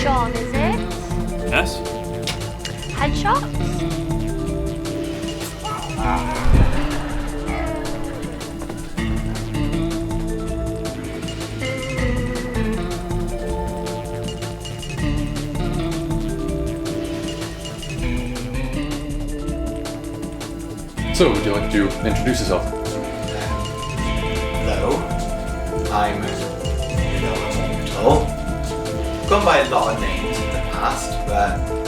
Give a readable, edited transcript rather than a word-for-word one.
John, is it? Yes? Headshot? So, would you like to introduce yourself? Hello, I'm Yellowmortal. Gone by a lot of names in the past, but